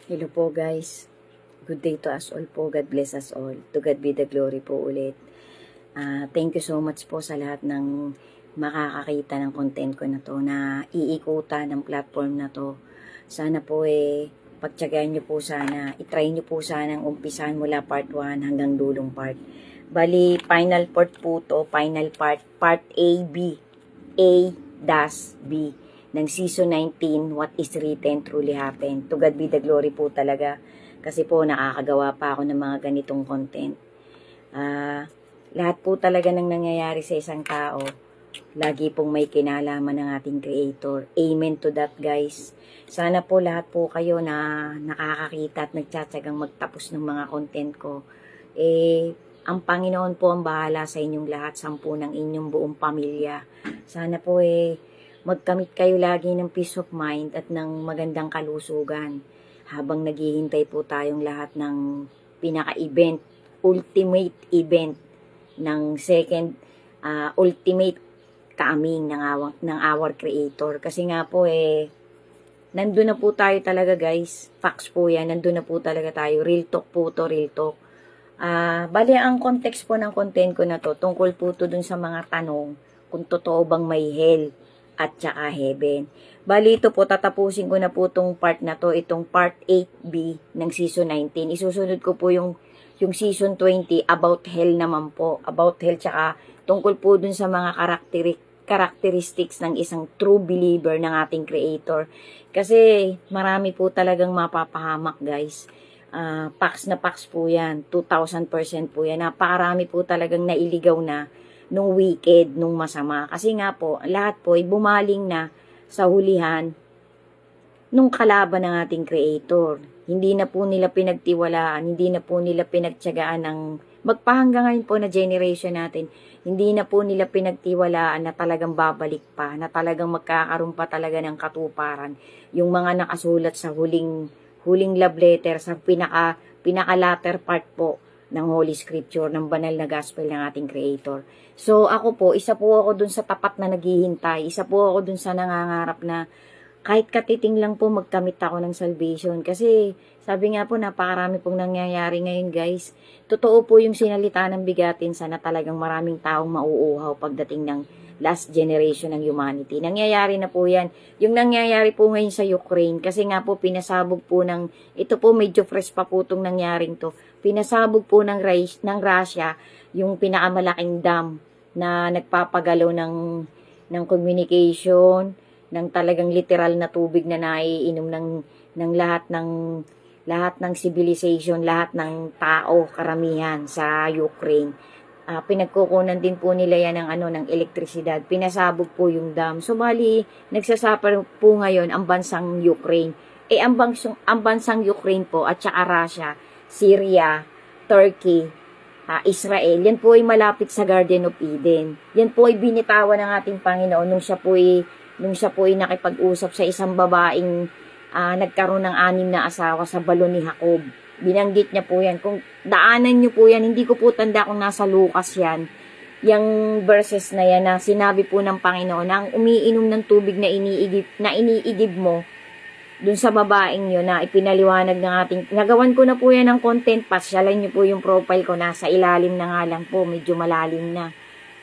Hello po guys. Good day to us all po. God bless us all. To God be the glory po ulit. Thank you so much po sa lahat ng makakakita ng content ko na to na iikutan ng platform na to. Sana po pagtyagaan nyo po sana. Itry nyo po sana ang umpisahan mula part 1 hanggang dulong part. Bali, final part po to. Final part. Part A, B. A-B ng season 19, What is Written Truly Happened. To God be the glory po talaga. Kasi po nakakagawa pa ako ng mga ganitong content. Lahat po talaga ng nangyayari sa isang tao, lagi pong may kinalaman ng ating Creator. Amen to that guys. Sana po lahat po kayo na nakakakita at nagtsatsagang magtapos ng mga content ko. Ang Panginoon po ang bahala sa inyong lahat, 10 ng inyong buong pamilya. Sana po magkamit kayo lagi ng peace of mind at ng magandang kalusugan habang naghihintay po tayong lahat ng pinaka-event, ultimate event ng second ultimate coming ng our Creator. Kasi nga po nandun na po tayo talaga guys. Facts po yan, nandun na po talaga tayo. Real talk po to, real talk. Bali ang context po ng content ko na to, tungkol po to dun sa mga tanong kung totoo bang may hell at saka heaven. Bali ito po, tatapusin ko na po itong part na to, itong part 8B ng season 19. Isusunod ko po yung season 20 about hell naman po. About hell tsaka tungkol po dun sa mga characteristics ng isang true believer ng ating Creator. Kasi marami po talagang mapapahamak guys. Pax na pax po yan. 2,000% po yan. Napakarami po talagang nailigaw na nung wicked, nung masama. Kasi nga po, lahat po ay bumaling na sa hulihan nung kalaban ng ating Creator. Hindi na po nila pinagtiwalaan, hindi na po nila pinagtiyagaan ng magpahanggang ngayon po na generation natin. Hindi na po nila pinagtiwalaan na talagang babalik pa, na talagang magkakaroon pa talaga ng katuparan. Yung mga nakasulat sa huling love letter, sa pinaka latter part po ng Holy Scripture, ng banal na gospel ng ating Creator. So ako po, isa po ako dun sa tapat na naghihintay, isa po ako dun sa nangangarap na kahit katiting lang po magkamit ako ng salvation. Kasi sabi nga po, napakarami pong nangyayari ngayon guys. Totoo po yung sinalita ng bigatin, sana talagang maraming taong mauuhaw pagdating ng last generation ng humanity. Nangyayari na po yan. Yung nangyayari po ngayon sa Ukraine, kasi nga po pinasabog po ito po medyo fresh pa po itong nangyaring to. Pinasabog po ng Russia yung pinakamalaking dam na nagpapagalaw ng communication, ng talagang literal na tubig na naiinom ng lahat ng civilization, lahat ng tao, karamihan sa Ukraine. Pinagkukunan din po nila yan ng elektrisidad. Pinasabog po yung dam. So bali, nagsasuffer po ngayon ang bansang Ukraine. Ang bansang Ukraine po at saka Russia, Syria, Turkey, Israel, yan po ay malapit sa Garden of Eden. Yan po ay binitawan ng ating Panginoon nung siya po ay nakipag-usap sa isang babaeng nagkaroon ng 6 na asawa sa balon ni Jacob. Binanggit niya po yan. Kung daanan niyo po yan, hindi ko po tanda kung nasa Lucas yan. Yung verses na yan na sinabi po ng Panginoon na ang umiinom ng tubig na iniigib mo dun sa babaeng yun na ipinaliwanag ng ating, nagawan ko na po yan ng content, pasyalan nyo po yung profile ko, nasa ilalim na nga lang po, medyo malalim na.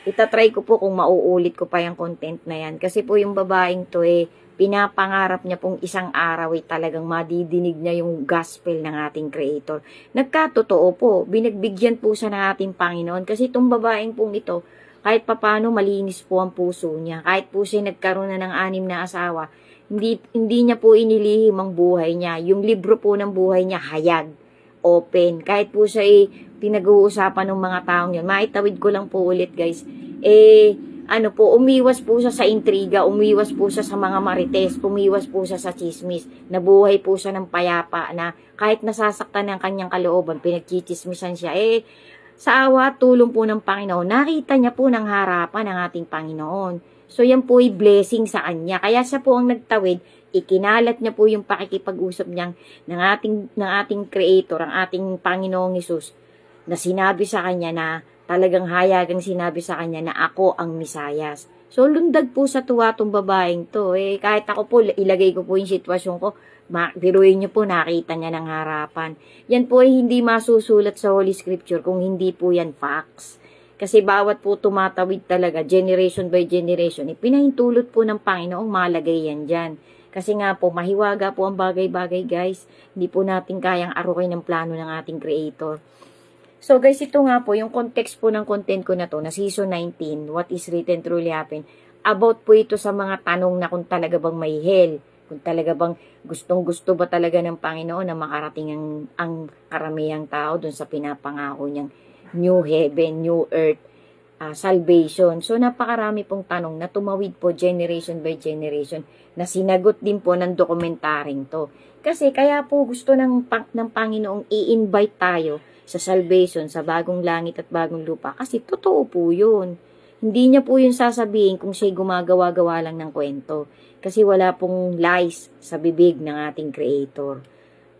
Itatry ko po kung mauulit ko pa yung content na yan, kasi po yung babaeng to pinapangarap niya pong isang araw talagang madidinig niya yung gospel ng ating Creator. Nagkatotoo po, binagbigyan po siya ng ating Panginoon, kasi itong babaeng pong ito, kahit papano malinis po ang puso niya, kahit po siya nagkaroon na ng 6 na asawa, hindi niya po inilihim ang buhay niya. Yung libro po ng buhay niya, hayag, open. Kahit po siya pinag-uusapan ng mga taong yun. Maitawid ko lang po ulit guys. Umiwas po siya sa intriga, umiwas po siya sa mga marites, umiwas po siya sa chismis. Nabuhay po siya ng payapa na kahit nasasaktan ng kanyang kalooban, pinagchichismisan siya. Sa awa at tulong po ng Panginoon, nakita niya po ng harapan ng ating Panginoon. So yan po ay blessing sa kanya. Kaya siya po ang nagtawid, ikinalat niya po yung pakikipag-usap niya ng ating Creator, ang ating Panginoong Hesus, na sinabi sa kanya na talagang hayagang sinabi sa kanya na ako ang Misayas. So, lundag po sa tuwa tong babaeng to. Eh, kahit ako po, ilagay ko po yung sitwasyon ko, biruin nyo po, nakita niya ng harapan. Yan po ay hindi masusulat sa Holy Scripture kung hindi po yan facts. Kasi bawat po tumatawid talaga, generation by generation, pinahintulot po ng Panginoong malagay yan dyan. Kasi nga po, mahiwaga po ang bagay-bagay guys. Hindi po natin kayang arukin ng plano ng ating Creator. So guys, ito nga po, yung context po ng content ko na to, na season 19, What is Written Truly Happened, about po ito sa mga tanong na kung talaga bang may hell, kung talaga bang gustong-gusto ba talaga ng Panginoon na makarating ang karamihang tao dun sa pinapangako niyang new heaven, new earth, salvation. So napakarami pong tanong na tumawid po generation by generation na sinagot din po ng dokumentaring to. Kasi kaya po gusto ng Panginoong i-invite tayo sa salvation, sa bagong langit at bagong lupa. Kasi totoo po yun. Hindi niya po yun sasabihin kung siya'y gumagawa-gawa lang ng kwento. Kasi wala pong lies sa bibig ng ating Creator.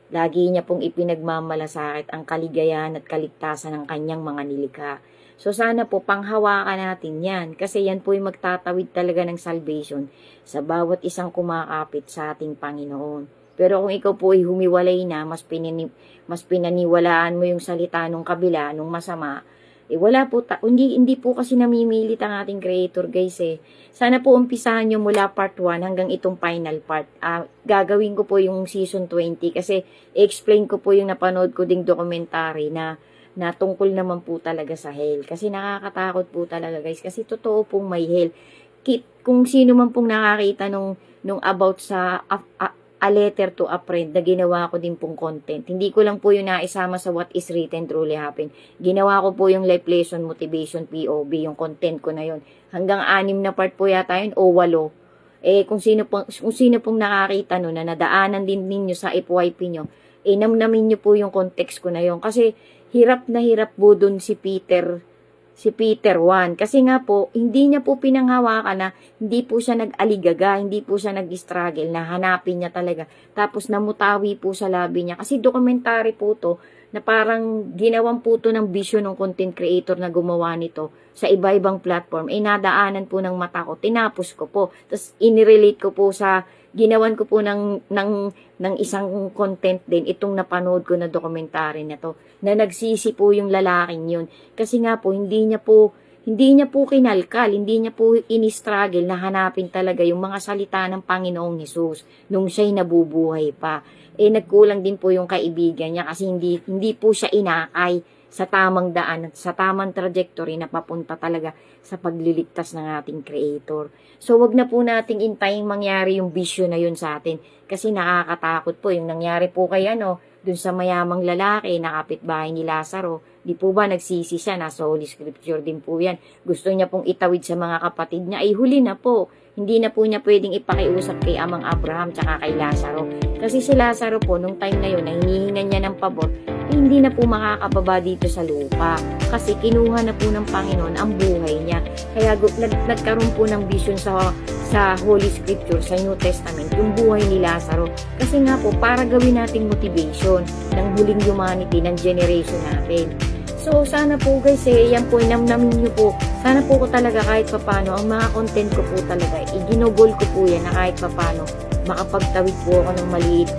Lagi niya pong ipinagmamalasakit ang kaligayahan at kaligtasan ng kanyang mga nilikha. So sana po panghawakan natin yan. Kasi yan po yung magtatawid talaga ng salvation sa bawat isang kumakapit sa ating Panginoon. Pero kung ikaw po ay humiwalay na, mas pinaniwalaan mo yung salita nung kabila, nung masama, wala po, hindi po kasi namimilit ang ating Creator guys eh. Sana po umpisahan nyo mula part 1 hanggang itong final part. Gagawin ko po yung season 20 kasi i-explain ko po yung napanood ko ding documentary na tungkol naman po talaga sa hell. Kasi nakakatakot po talaga guys. Kasi totoo pong may hell. Kung sino man pong nakakita nung about sa A Letter to a Friend na ginawa ko din pong content. Hindi ko lang po yung naisama sa What is Written Truly Happened. Ginawa ko po yung life lesson, motivation, POV, yung content ko na yun. Hanggang 6 na part po yata yun o 8. Kung sino pong nakakita nun na nadaanan din ninyo sa FYP nyo, namnamin nyo po yung context ko na yun. Kasi hirap na hirap po dun si Peter 1. Kasi nga po, hindi niya po pinanghawakan na hindi po siya nag-aligaga, hindi po siya nag-struggle, na hanapin niya talaga. Tapos namutawi po sa labi niya. Kasi documentary po to, na parang ginawan po to ng vision ng content creator na gumawa nito sa iba-ibang platform. Nadaanan po ng mata ko, tinapos ko po. Tapos inirelate ko po sa, ginawan ko po ng isang content din, itong napanood ko na documentary na to, na nagsisi po yung lalaking yun. Kasi nga po, hindi niya po kinalkal, hindi niya po ini-struggle na hanapin talaga yung mga salita ng Panginoong Hesus nung siya'y nabubuhay pa. Nagkulang din po yung kaibigan niya kasi hindi po siya inakay sa tamang daan, sa tamang trajectory na papunta talaga sa pagliligtas ng ating Creator. So, wag na po nating intayin mangyari yung vision na yun sa atin. Kasi nakakatakot po yung nangyari po kay dun sa mayamang lalaki na kapitbahay ni Lazaro. Di po ba nagsisi siya? Nasa Holy Scripture din po yan. Gusto niya pong itawid sa mga kapatid niya. Ay huli na po. Hindi na po niya pwedeng ipakiusap kay Amang Abraham tsaka kay Lazaro. Kasi si Lazaro po, nung time na yun, na hinihingan niya ng pabor, hindi na po makakababa dito sa lupa. Kasi kinuha na po ng Panginoon ang buhay niya. Kaya nagkaroon po ng vision sa Holy Scripture, sa New Testament, yung buhay ni Lazaro. Kasi nga po, para gawin nating motivation ng huling humanity, ng generation natin. So, sana po guys, yan po, namnamin nyo po. Sana po ko talaga kahit papano, ang mga content ko po talaga, iginugol ko po yan na kahit papano, makapagtawid po ako ng maliit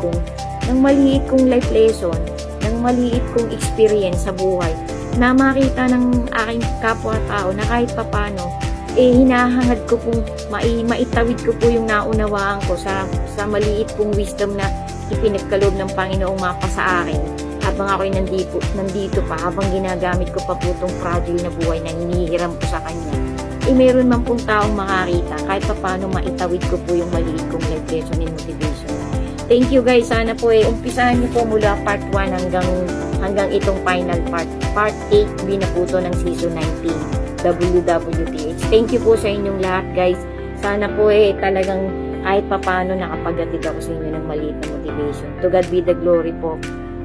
kong life lesson, ng maliit kong experience sa buhay, na makita ng aking kapwa-tao na kahit papano, hinahangad ko pong maitawid ko po yung naunawaan ko sa maliit pong wisdom na ipinagkaloob ng Panginoong mapa sa akin. Habang ako'y nandito pa, habang ginagamit ko pa po itong fragile na buhay na hinihiram ko sa Kanya, meron man pong taong makakita, kahit pa paano maitawid ko po yung maliit kong life lesson and motivation. Thank you guys, sana po umpisahan niyo po mula part 1 hanggang itong final part. Part 8, na po ito ng season 19, WWTH. Thank you po sa inyong lahat guys. Sana po talagang kahit pa paano nakapagdatid ako sa inyo ng maliit na motivation. To God be the glory po.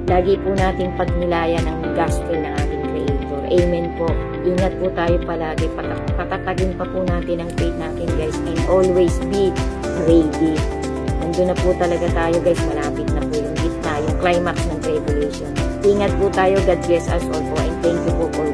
Lagi po nating pagnilayan ng gospel ng ating Creator. Amen po. Ingat po tayo palagi. Patatagin pa po natin ang faith natin guys. And always be ready. Nandun na po talaga tayo guys. Malapit na po yung gitna, yung climax ng tribulation. Ingat po tayo. God bless us all po. And thank you po for